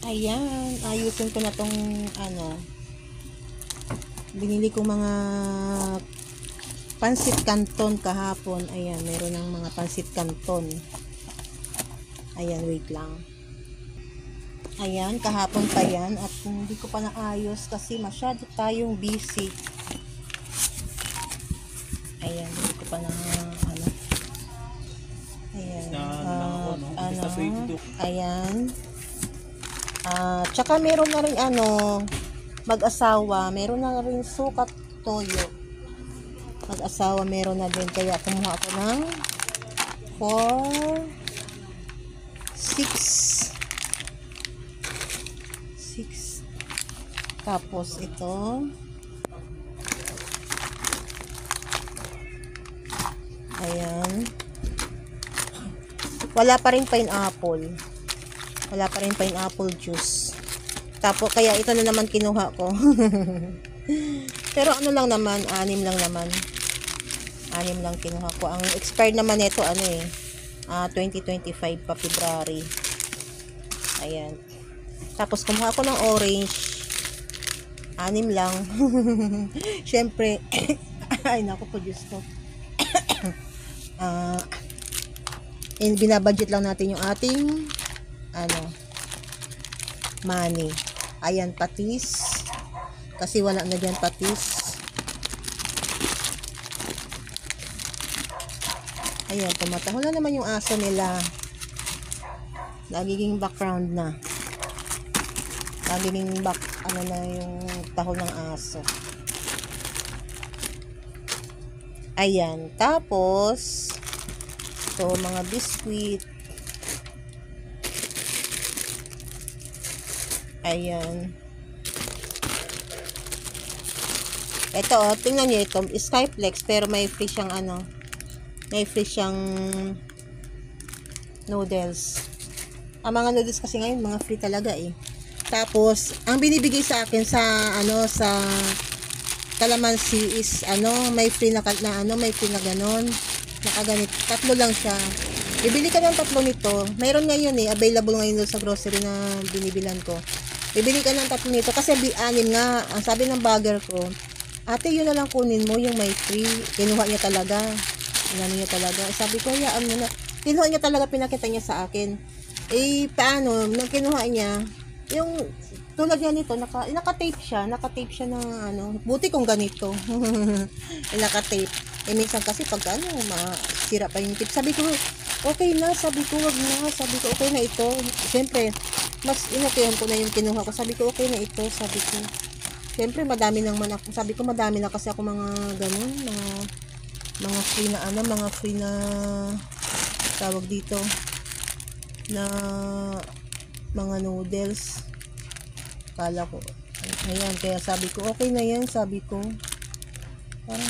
Ayan, ayusin ko na tong ano, binili ko mga pansit canton kahapon. Ayan, meron ng mga pansit canton. Ayan, wait lang. Ayan, kahapon pa yan at hindi ko pa naayos kasi masyado tayong busy. Ayan, hindi ko pa na ano. Ayan, ayan. Tsaka meron na rin mag-asawa, meron na rin sukat toyo. Mag-asawa meron na din, kaya kumuha ako ng 4 6 tapos ito ayan, wala pa rin pineapple juice, tapos kaya ito na naman kinuha ko. Pero ano lang naman, 6 lang kinuha ko. Ang expired naman nito 2025 pa, February. Ayan. Tapos kumuha ako ng orange. 6 lang. Syempre, ay naku po, Diyos ko. Binabudget lang natin yung ating money. Ayan, patis. Kasi wala na dyan patis. Ayan, tumataho na naman yung aso nila. Nagiging background na. Nagiging na yung taho ng aso. Ayan, tapos ito, mga biskuit. Ayan. Ito, tingnan niyo ito, Skyflex, pero may free siyang noodles. Ang mga noodles kasi ngayon, mga free talaga eh. Tapos, ang binibigay sa akin sa calamansi is may free na ganon. Nakaganit. 3 lang siya. Bibili ka ng 3 nito. Mayroon ngayon available ngayon sa grocery na binibilan ko. Bibili ka ng 3 nito kasi 6 nga. Ang sabi ng bagger ko, ate, yun na lang kunin mo, yung may free. Kinuha niya talaga. Sabi ko, hayaan mo na. Kinuha niya talaga, pinakita niya sa akin. Paano? Nang kinuha niya, yung tulad niya nito, naka-tape siya ng buti kung ganito. Naka-tape. Minsan kasi pag masira pa yung tip. Sabi ko, okay na. Sabi ko, wag na. Sabi ko, okay na ito. Siyempre, mas inakuyan ko na yung kinuha ko. Sabi ko, okay na ito. Sabi ko, siyempre, madami naman ako. Sabi ko, madami na kasi ako mga ganun, mga free na tawag dito na mga noodles. Kala ko, ayan, kaya sabi ko, okay na yan. Sabi ko, parang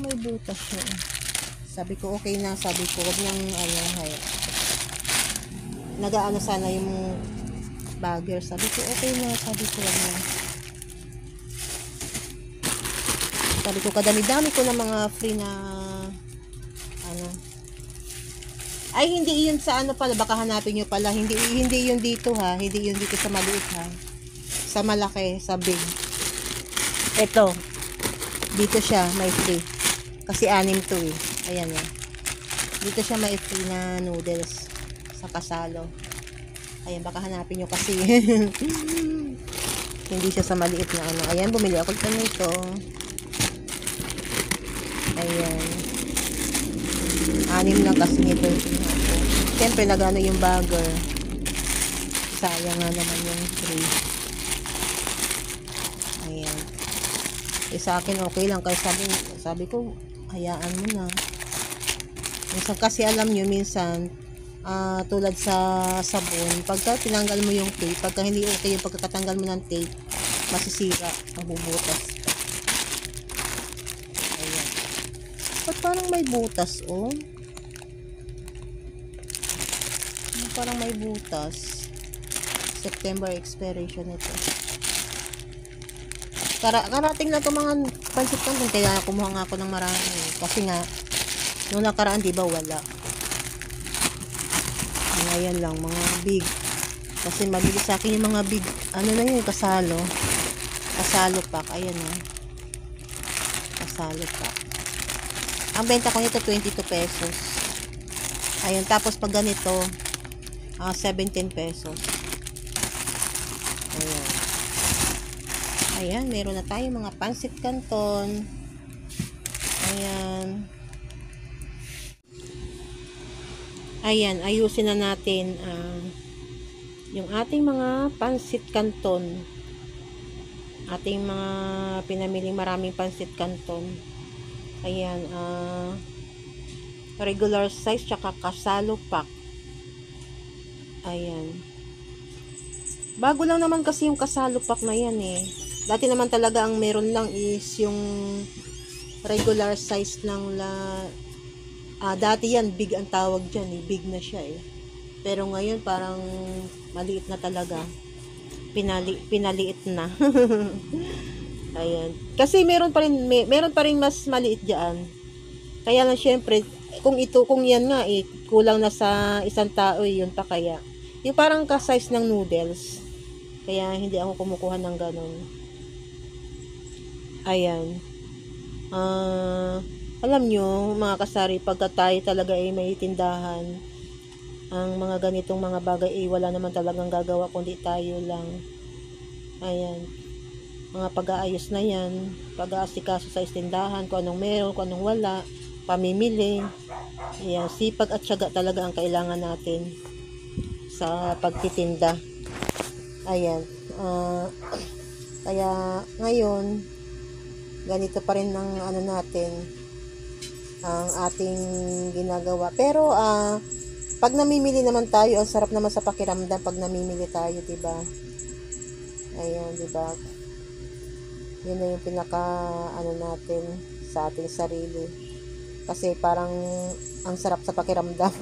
may butas siya. Sabi ko, okay na. Sabi ko, wag nang nagaano sana yung bagger. Sabi ko, okay na. Sabi ko, wag na. Sabi ko, kadami-dami ko na mga free na ay, hindi yun sa pala, baka hanapin nyo pala. Hindi yun dito ha. Hindi yun dito sa maliit ha. Sa malaki, sa big. Ito. Dito siya, may free. Kasi 6 to eh. Ayan eh. Dito siya may free na noodles. Sa Kasalo. Ayan, baka hanapin nyo kasi. Hindi siya sa maliit na Ayan, bumili ako nito. Ayan. 6 lang kasi nito. Siyempre, nagano yung bagger. Sayang nga naman yung free. Ayan. Sa akin, okay lang. Kaya sabi ko, hayaan mo na. Minsan kasi alam nyo, tulad sa sabon, pagka tinanggal mo yung tape, pagka hindi okay yung pagkakatanggal mo ng tape, masisira, mabubutas. Ayan. Ba't parang may butas, oh? Parang may butas. September expiration ito. Karating na ito mga pansit canton, kaya kumuha nga ako ng marami. Kasi nga, nung nakaraan, di ba, wala. Ayan lang, mga big. Kasi mabili sa akin yung mga big, ano na yun, kasalo. Kasalo pack, ayan o. Kasalo pack. Ang benta ko nito, 22 pesos. Ayan, tapos pag ganito, 17 pesos. Ayan. Ayan, meron na tayo mga pansit canton. Ayan. Ayan, ayusin na natin yung ating mga pansit canton. Ating mga pinamiling maraming pansit canton. Ayan, regular size tsaka kasalo pack. Ayan. Bago lang naman kasi yung kasalo pack na yan eh. Dati naman talaga ang meron lang is yung regular size lang dati yan, big ang tawag dyan eh. Big na siya eh. Pero ngayon parang maliit na talaga. Pinaliit na. Ayan. Kasi meron pa rin mas maliit diyan. Kaya lang syempre, kung yan nga eh, kulang na sa isang tao yun pa kaya. Yung parang ka-size ng noodles. Kaya hindi ako kumukuha ng ganun. Ayan. Alam nyo, mga kasari, pagka tayo talaga ay may tindahan, ang mga ganitong mga bagay ay wala naman talagang gagawa kundi tayo lang. Ayan. Mga pag-aayos na yan, pag-aasikaso sa tindahan, kung anong meron, kung anong wala, pamimili. Ayan, sipag at tiyaga talaga ang kailangan natin sa pagtitinda. Ayan. Kaya ngayon, ganito pa rin ang ano natin, ang ating ginagawa. Pero pag namimili naman tayo, ang sarap naman sa pakiramdam pag namimili tayo, 'di ba? Ayan, 'di ba? Yun na yung pinaka ano natin sa ating sarili. Kasi parang ang sarap sa pakiramdam.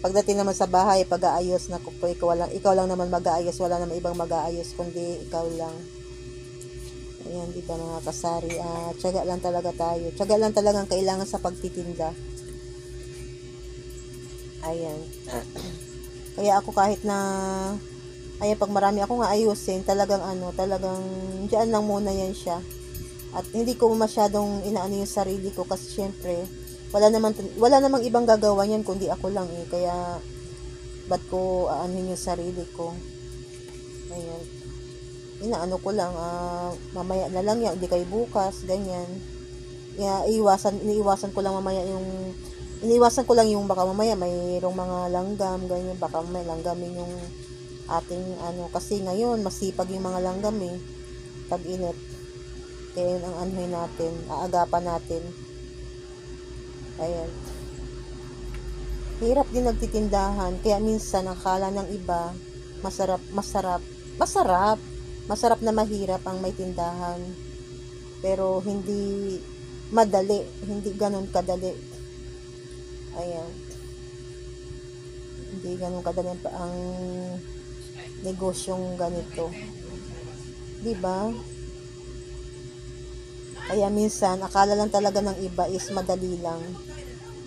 Pagdating naman sa bahay, pag-aayos na ko, ikaw lang naman mag-aayos, wala naman ibang mag-aayos kundi ikaw lang. Ayan, di ba mga kasari, tiyaga lang talaga tayo. Tiyaga lang talagang kailangan sa pagtitinda. Ayan. Kaya ako kahit na, ayan, pag marami ako nga ayusin, talagang diyan lang muna yan siya. At hindi ko masyadong inaano yung sarili ko kasi syempre, wala namang ibang gagawa yan kundi ako lang eh. Kaya, ba't ko aanhin yung sarili ko? Ayan. Inaano ko lang, mamaya na lang yan, hindi kayo bukas, ganyan. Kaya iniiwasan ko lang yung baka mamaya mayroong mga langgam, ganyan, baka may langgamin yung ating kasi ngayon masipag yung mga langgam eh, tag-init. Kaya yun ang anuhin natin, aagapan natin. Ayan. Hirap din nagtitindahan, kaya minsan akala ng iba, masarap na mahirap ang may tindahan. Pero hindi madali, hindi ganun kadali. Ayan. Hindi ganun kadali ang negosyong ganito. Diba? Kaya minsan, akala lang talaga ng iba is madali lang.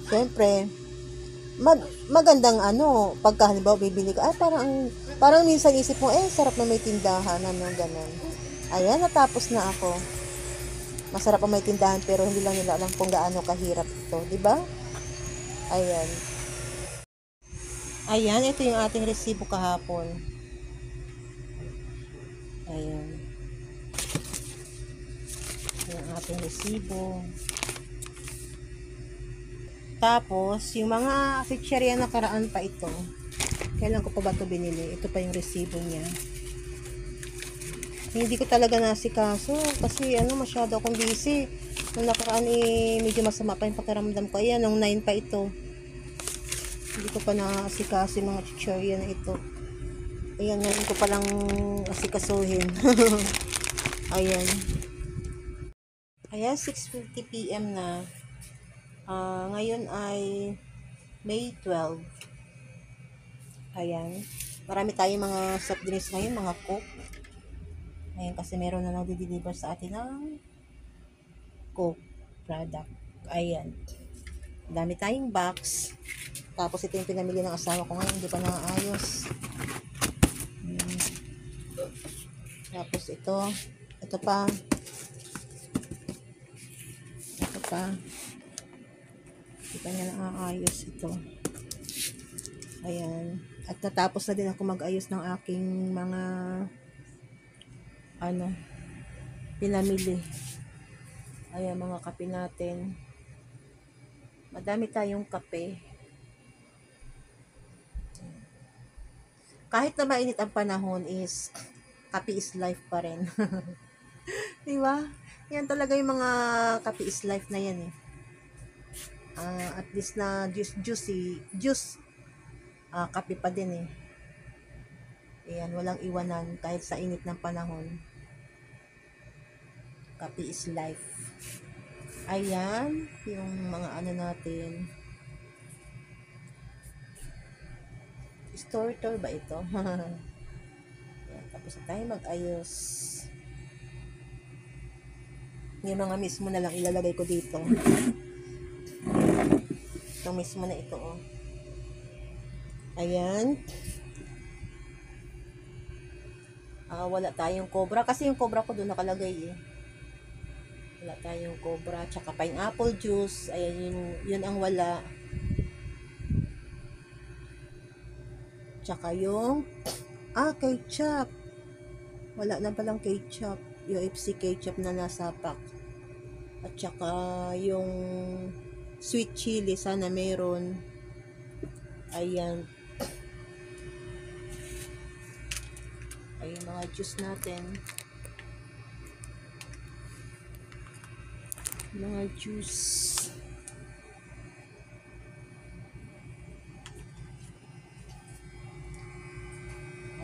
Siyempre, magandang pagka halimbawa bibili ka, parang minsan isip mo, sarap na may tindahan, ganun. Ayan, natapos na ako. Masarap ang may tindahan, pero hindi lang nila alam kung gaano kahirap ito, di ba? Ayan. Ayan, ito yung ating resibo kahapon. Ayan. Yung ating resibo. Tapos, yung mga chicheria na karaan pa ito. Kailan ko pa ba ito binili? Ito pa yung resibo niya. Hindi ko talaga nasikaso kasi masyado akong busy. Nung nakaraan medyo masama pa yung pakiramdam ko. Ayan, nung 9 pa ito. Hindi ko pa nasikaso yung mga chicheria na ito. Ayan, ngayon ko palang asikasuhin. Ayan. Ayan, 6:50 PM na. Ngayon ay May 12. Ayan. Marami tayong mga soft drinks ngayon, mga Coke. Ayan, kasi meron na nag-deliver sa atin ng Coke product. Ayan. Dami tayong box. Tapos ito yung pinamili ng asawa ko ngayon, hindi pa naayos. Tapos ito pa, hindi pa niya naayos ito. Ayan. At natapos na din ako mag-ayos ng aking mga pinamili. Ayan, mga kape natin. Madami tayong kape. Kahit na mainit ang panahon kape is life pa rin. Di ba? Yan talaga yung mga kape is life na yan eh. At least na juice, kape pa din eh. Ayan, walang iwanan kahit sa init ng panahon. Kape is life. Ayan, yung mga natin. Store ba ito? Ayan, tapos na tayo mag-ayos. Yung mga mismo na lang ilalagay ko dito. Ito mismo na ito, oh. Ayan. Wala tayong cobra. Kasi yung cobra ko doon nakalagay eh. Wala tayong cobra. Tsaka pineapple juice. Ayan, yun ang wala. Tsaka yung ketchup. Wala na palang ketchup. UFC ketchup na nasa pack. At tsaka yung sweet chili, sana meron. Ayan. Ayan mga juice natin. Mga juice.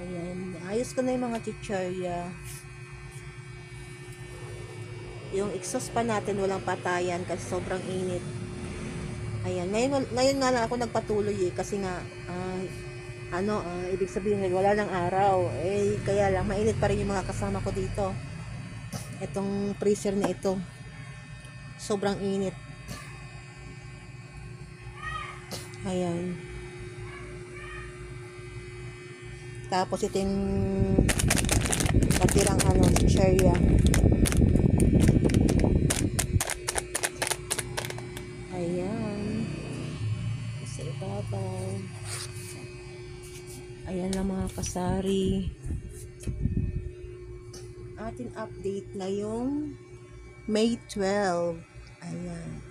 Ayan. Ayos ko na yung mga chichirya. Yung exhaust pa natin walang patayan kasi sobrang init. Ayan, ngayon nga lang ako nagpatuloy eh kasi nga ibig sabihin wala ng araw. Kaya lang mainit pa rin yung mga kasama ko dito. Itong freezer na ito. Sobrang init. Ayan. Tapos ito yung natirang chichirya. Ayan. Sa ibabaw. Ayan lang mga kasari. Ating update ngayong May 12. Ayan.